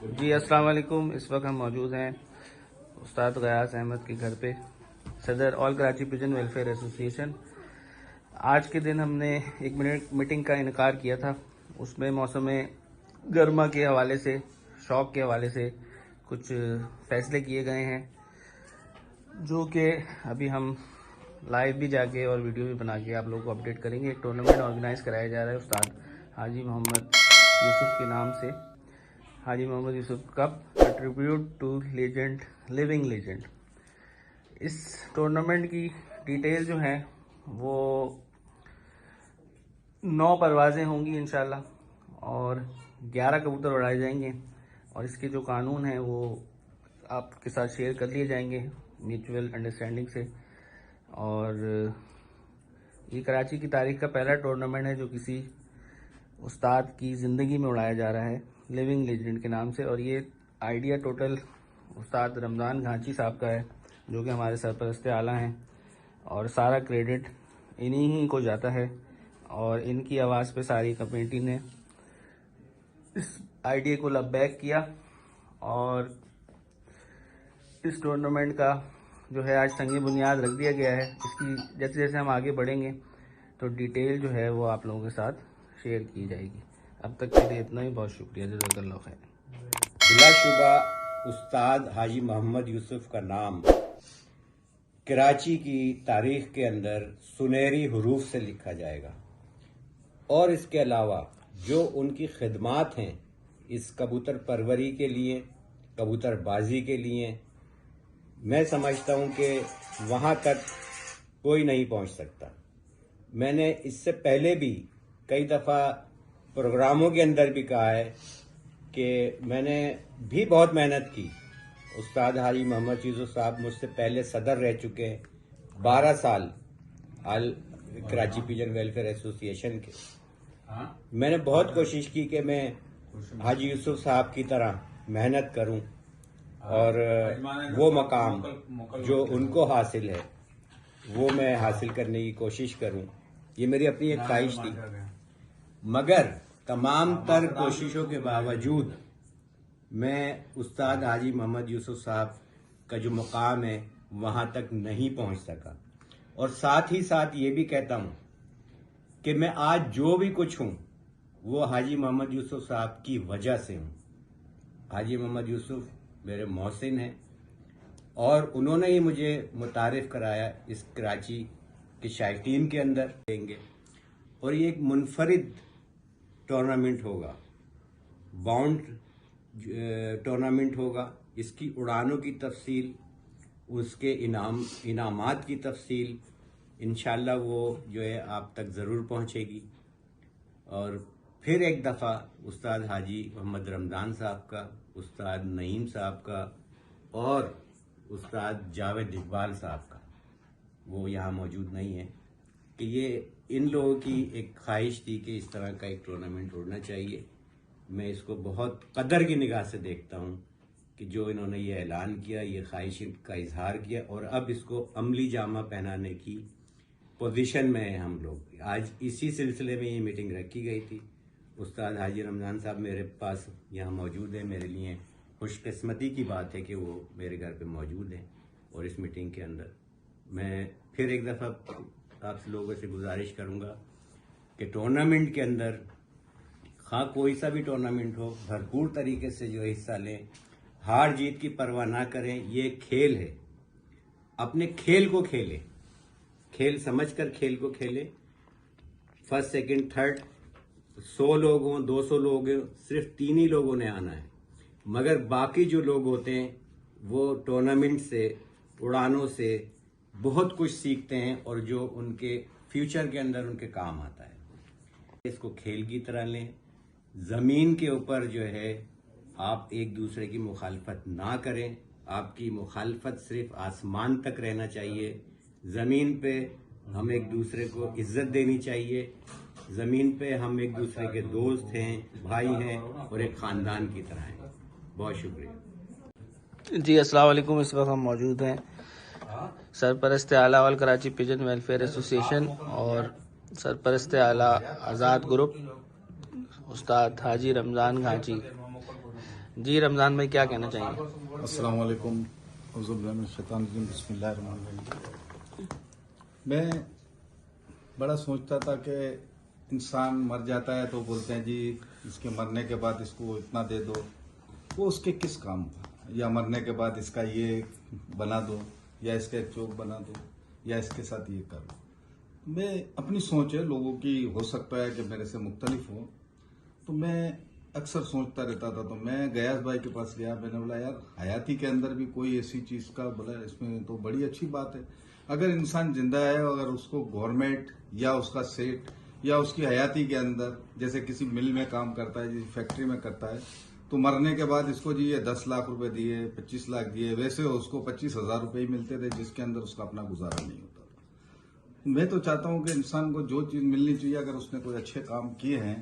जी अस्सलाम वालेकुम। इस वक्त हम मौजूद हैं उस्ताद गयास अहमद के घर पे, सदर all Karachi pigeon welfare association. आज के दिन हमने एक मीटिंग का इनकार किया था। उसमें मौसम गर्मा के हवाले से, शौक के हवाले से कुछ फैसले किए गए हैं, जो कि अभी हम लाइव भी जाके और वीडियो भी बना के आप लोगों को अपडेट करेंगे। एक टूर्नामेंट ऑर्गेनाइज कराया जा रहा है उस्ताद हाजी मोहम्मद यूसुफ के नाम से, Haji Mohammad Yusuf cup, tribute to legend, living legend. इस टूर्नामेंट की डिटेल जो है वो 9 परवाज़ें होंगी इंशाल्लाह, और 11 कबूतर उड़ाए जाएंगे। और इसके जो कानून हैं वो आपके साथ शेयर कर लिए जाएंगे म्यूचुअल अंडरस्टैंडिंग से। और ये कराची की तारीख का पहला टूर्नामेंट है जो किसी उस्ताद की ज़िंदगी में उड़ाया जा रहा है, लिविंग लेजेंड के नाम से। और ये आइडिया टोटल उस्ताद रमज़ान घांची साहब का है, जो कि हमारे सरपरस्त आला हैं, और सारा क्रेडिट इन्हीं ही को जाता है। और इनकी आवाज़ पे सारी कमेटी ने इस आइडिया को लबैक किया, और इस टूर्नामेंट का जो है आज संगी बुनियाद रख दिया गया है। इसकी जैसे जैसे हम आगे बढ़ेंगे तो डिटेल जो है वो आप लोगों के साथ शेयर की जाएगी। अब तक के लिए इतना ही, बहुत शुक्रिया, जज़ाकल्लाह खैर। बिलाशुबा उस्ताद हाजी मोहम्मद यूसुफ का नाम कराची की तारीख के अंदर सुनहरी हरूफ से लिखा जाएगा। और इसके अलावा जो उनकी खिदमात हैं इस कबूतर परवरी के लिए, कबूतरबाजी के लिए, मैं समझता हूं कि वहां तक कोई नहीं पहुंच सकता। मैंने इससे पहले भी कई दफ़ा प्रोग्रामों के अंदर भी कहा है कि मैंने भी बहुत मेहनत की। उस्ताद हाजी मोहम्मद यूसुफ साहब मुझसे पहले सदर रह चुके हैं 12 साल आल कराची पिजन वेलफेयर एसोसिएशन के। मैंने बहुत कोशिश की कि मैं हाजी यूसुफ साहब की तरह मेहनत करूं और वो मकाम जो उनको हासिल है वो मैं हासिल करने की कोशिश करूं। ये मेरी अपनी एक ख्वाहिश थी, मगर तमाम तर कोशिशों के बावजूद मैं उस्ताद हाजी मोहम्मद यूसुफ साहब का जो मुकाम है वहां तक नहीं पहुंच सका। और साथ ही साथ ये भी कहता हूं कि मैं आज जो भी कुछ हूं वो हाजी मोहम्मद यूसुफ साहब की वजह से हूं। हाजी मोहम्मद यूसुफ मेरे मोहसिन हैं और उन्होंने ही मुझे मुतारिफ कराया इस कराची के शायकीन के अंदर देंगे। और ये एक मुनफरिद टूर्नामेंट होगा, बाउंड टूर्नामेंट होगा। इसकी उड़ानों की तफसील, उसके इनामात की तफसील इंशाल्लाह वो जो है आप तक ज़रूर पहुंचेगी। और फिर एक दफ़ा उस्ताद हाजी मोहम्मद रमज़ान साहब का, उस्ताद नईम साहब का और उस्ताद जावेद इकबाल साहब का, वो यहाँ मौजूद नहीं है, कि ये इन लोगों की एक ख्वाहिश थी कि इस तरह का एक टूर्नामेंट होना चाहिए। मैं इसको बहुत कदर की निगाह से देखता हूँ कि जो इन्होंने ये ऐलान किया, ये ख्वाहिश का इजहार किया, और अब इसको अमली जामा पहनाने की पोजीशन में है हम लोग। आज इसी सिलसिले में ये मीटिंग रखी गई थी। उस्ताद हाजी रमज़ान साहब मेरे पास यहाँ मौजूद है। मेरे लिए खुशकिस्मती की बात है कि वो मेरे घर पे मौजूद हैं। और इस मीटिंग के अंदर मैं फिर एक दफ़ा आप लोगों से गुजारिश करूँगा कि टूर्नामेंट के अंदर, हाँ कोई सा भी टूर्नामेंट हो, भरपूर तरीके से जो हिस्सा लें, हार जीत की परवाह ना करें। ये खेल है, अपने खेल को खेलें, खेल समझकर खेल को खेलें। फर्स्ट सेकंड थर्ड 100 लोग हों, 200 लोग हों, सिर्फ 3 ही लोगों ने आना है। मगर बाकी जो लोग होते हैं वो टूर्नामेंट से, उड़ानों से बहुत कुछ सीखते हैं, और जो उनके फ्यूचर के अंदर उनके काम आता है। इसको खेल की तरह लें। ज़मीन के ऊपर जो है आप एक दूसरे की मुखालफत ना करें। आपकी मुखालफत सिर्फ आसमान तक रहना चाहिए। ज़मीन पे हम एक दूसरे को इज्जत देनी चाहिए। ज़मीन पे हम एक दूसरे के दोस्त हैं, भाई हैं, और एक ख़ानदान की तरह हैं। बहुत शुक्रिया जी अस्सलाम वालेकुम। इस वक्त हम मौजूद हैं सरपरस्त आला all Karachi pigeon welfare association और सरपरस्त आला आज़ाद ग्रुप उस्ताद हाजी रमज़ान घांची जी रमज़ान भाई क्या कहना चाहिए? अस्सलाम वालेकुम, औज़ु बिल्लाहि मिनश शैतानिर रजीम, बिस्मिल्लाहिर रहमानिर रहीम। मैं बड़ा सोचता था कि इंसान मर जाता है तो बोलते हैं जी इसके मरने के बाद इसको इतना दे दो, वो उसके किस काम का, या मरने के बाद इसका ये बना दो, या इसका एक चौक बना दो, या इसके साथ ये कर दो। मैं अपनी सोच है, लोगों की हो सकता है कि मेरे से मुख्तलिफ हो, तो मैं अक्सर सोचता रहता था। तो मैं गयास भाई के पास गया, मैंने बोला यार हयाती के अंदर भी कोई ऐसी चीज का बोला, इसमें तो बड़ी अच्छी बात है। अगर इंसान जिंदा है, अगर उसको गवर्नमेंट या उसका सेठ या उसकी हयाती के अंदर, जैसे किसी मिल में काम करता है, फैक्ट्री में करता है, तो मरने के बाद इसको जी ये 10 लाख रुपए दिए, 25 लाख दिए, वैसे उसको 25,000 रुपए ही मिलते थे, जिसके अंदर उसका अपना गुजारा नहीं होता था। मैं तो चाहता हूं कि इंसान को जो चीज मिलनी चाहिए, अगर उसने कोई अच्छे काम किए हैं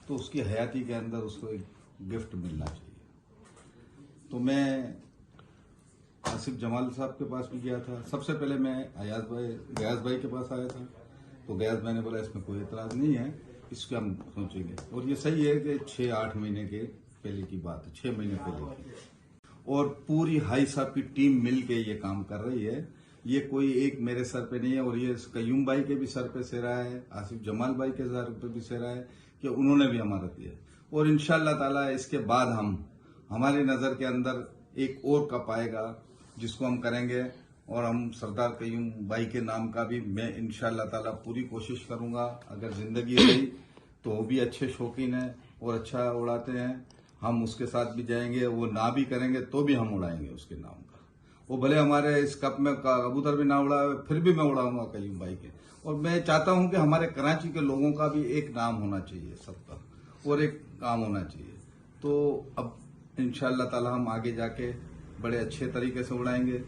तो उसकी हयाती के अंदर उसको एक गिफ्ट मिलना चाहिए। तो मैं आसिफ जमाल साहब के पास भी गया था। सबसे पहले मैं गयास भाई के पास आया था, तो गयास भाई ने बोला इसमें कोई एतराज नहीं है, इसके हम सोचेंगे। और ये सही है कि 6-8 महीने के पहले की बात है, 6 महीने पहले की, और पूरी हाई साहब की टीम मिल के ये काम कर रही है। ये कोई एक मेरे सर पे नहीं है, और ये कयूम भाई के भी सर पे सेरा है, आसिफ जमाल भाई के सर पे भी सेरा है कि उन्होंने भी हमारा दिया। और इंशाअल्लाह ताला इसके बाद हमारी नजर के अंदर एक और कप आएगा जिसको हम करेंगे, और हम सरदार कयूम भाई के नाम का भी मैं इंशाअल्लाह ताला पूरी कोशिश करूंगा। अगर जिंदगी रही तो वो भी अच्छे शौकीन है और अच्छा उड़ाते हैं, हम उसके साथ भी जाएंगे। वो ना भी करेंगे तो भी हम उड़ाएंगे उसके नाम का। वो भले हमारे इस कप में कबूतर भी ना उड़ाए, फिर भी मैं उड़ाऊंगा कयूम भाई के। और मैं चाहता हूं कि हमारे कराची के लोगों का भी एक नाम होना चाहिए सबका, और एक काम होना चाहिए। तो अब इंशाअल्लाह ताला हम आगे जाके बड़े अच्छे तरीके से उड़ाएंगे।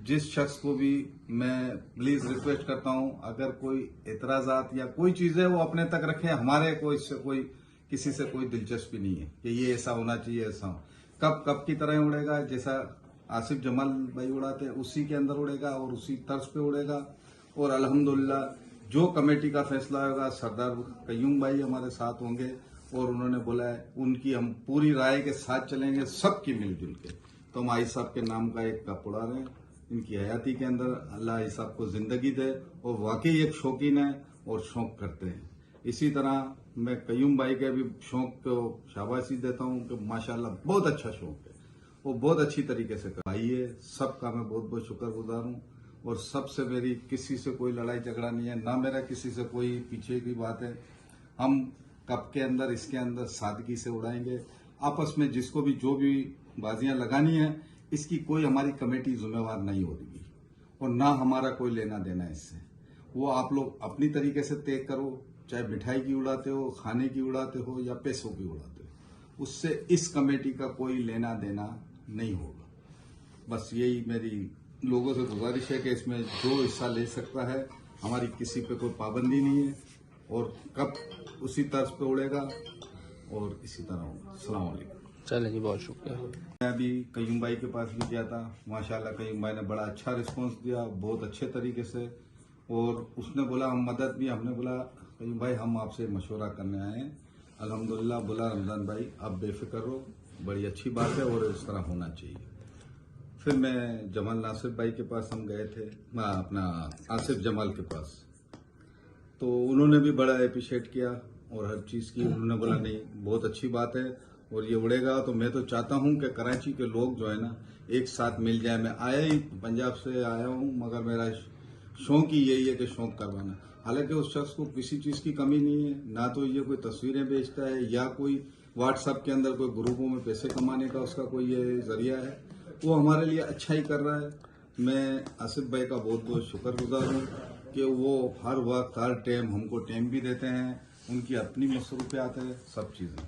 जिस शख्स को भी मैं प्लीज रिक्वेस्ट करता हूं, अगर कोई एतराजात या कोई चीजें वो अपने तक रखे, हमारे को इससे कोई किसी से कोई दिलचस्पी नहीं है कि ये ऐसा होना चाहिए, ऐसा हो। कब की तरह उड़ेगा, जैसा आसिफ जमाल भाई उड़ाते हैं उसी के अंदर उड़ेगा और उसी तर्ज पे उड़ेगा। और अल्हम्दुलिल्लाह जो कमेटी का फैसला होगा, सरदार कयूम भाई हमारे साथ होंगे, और उन्होंने बोला है उनकी हम पूरी राय के साथ चलेंगे, सबकी मिलजुल के। तो हम आई साहब के नाम का एक कप उड़ा रहे हैं। इनकी हयाती के अंदर अल्लाह आई साहब को जिंदगी दे, और वाकई एक शौकीन है और शौक करते हैं। इसी तरह मैं कयूम भाई के भी शौक को शाबाशी देता हूं कि माशाल्लाह बहुत अच्छा शौक है, वो बहुत अच्छी तरीके से करवाइए। सबका मैं बहुत बहुत शुक्रगुजार हूं, और सबसे मेरी किसी से कोई लड़ाई झगड़ा नहीं है, ना मेरा किसी से कोई पीछे की बात है। हम कप के अंदर इसके अंदर सादगी से उड़ाएंगे। आपस में जिसको भी जो भी बाजियां लगानी है, इसकी कोई हमारी कमेटी जिम्मेवार नहीं होगी, और ना हमारा कोई लेना देना है इससे। वो आप लोग अपनी तरीके से तय करो, चाहे मिठाई की उड़ाते हो, खाने की उड़ाते हो, या पैसों की उड़ाते हो, उससे इस कमेटी का कोई लेना देना नहीं होगा। बस यही मेरी लोगों से गुजारिश है कि इसमें जो हिस्सा ले सकता है, हमारी किसी पे कोई पाबंदी नहीं है, और कब उसी तर्ज पे उड़ेगा और इसी तरह होगा। अस्सलाम वालेकुम। चले जी, बहुत शुक्रिया। मैं अभी कयूम भाई के पास भी गया था, माशाल्लाह कयूम भाई ने बड़ा अच्छा रिस्पांस दिया, बहुत अच्छे तरीके से। और उसने बोला हम मदद भी, हमने बोला कयूम भाई हम आपसे मशवरा करने आए हैं। अल्हम्दुलिल्लाह बोला रमजान भाई आप बेफिक्र हो, बड़ी अच्छी बात है और इस तरह होना चाहिए। फिर मैं जमाल नासिर भाई के पास हम गए थे, अपना आसिफ जमाल के पास, तो उन्होंने भी बड़ा अप्रिशिएट किया और हर चीज़ की उन्होंने बोला नहीं बहुत अच्छी बात है और ये उड़ेगा। तो मैं तो चाहता हूं कि कराची के लोग जो है ना एक साथ मिल जाए। मैं आया ही पंजाब से आया हूं, मगर मेरा शौक ही यही है कि शौक करवाना। हालांकि उस शख्स को किसी चीज़ की कमी नहीं है, ना तो ये कोई तस्वीरें बेचता है या कोई व्हाट्सएप के अंदर कोई ग्रुपों में पैसे कमाने का उसका कोई ये जरिया है। वो हमारे लिए अच्छा ही कर रहा है। मैं आसिफ भाई का बहुत बहुत शुक्रगुजार हूँ कि वो हर वक्त हर टाइम हमको टाइम भी देते हैं, उनकी अपनी मसरूफियात है, सब चीज़ें।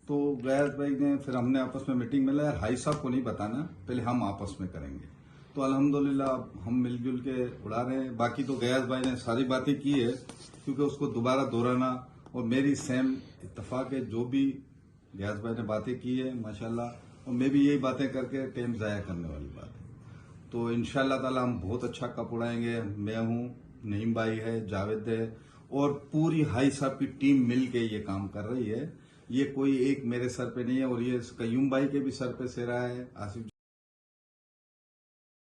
तो गयास भाई ने फिर हमने आपस में मीटिंग में लाया, हाई साहब को नहीं बताना, पहले हम आपस में करेंगे। तो अल्हम्दुलिल्लाह हम मिलजुल के उड़ा रहे हैं। बाकी तो गयास भाई ने सारी बातें की है, क्योंकि उसको दोबारा दोहराना और मेरी सेम इत्तफाक है, जो भी गयास भाई ने बातें की है माशाल्लाह, और मैं भी यही बातें करके टाइम ज़ाया करने वाली बात है। तो इंशाल्लाह ताला हम बहुत अच्छा कप उड़ाएंगे। मैं हूँ, नईम भाई है, जावेद है, और पूरी हाई साहब की टीम मिल के ये काम कर रही है। ये कोई एक मेरे सर पे नहीं है, और ये कयूम भाई के भी सर पे सेरा है, आसिफ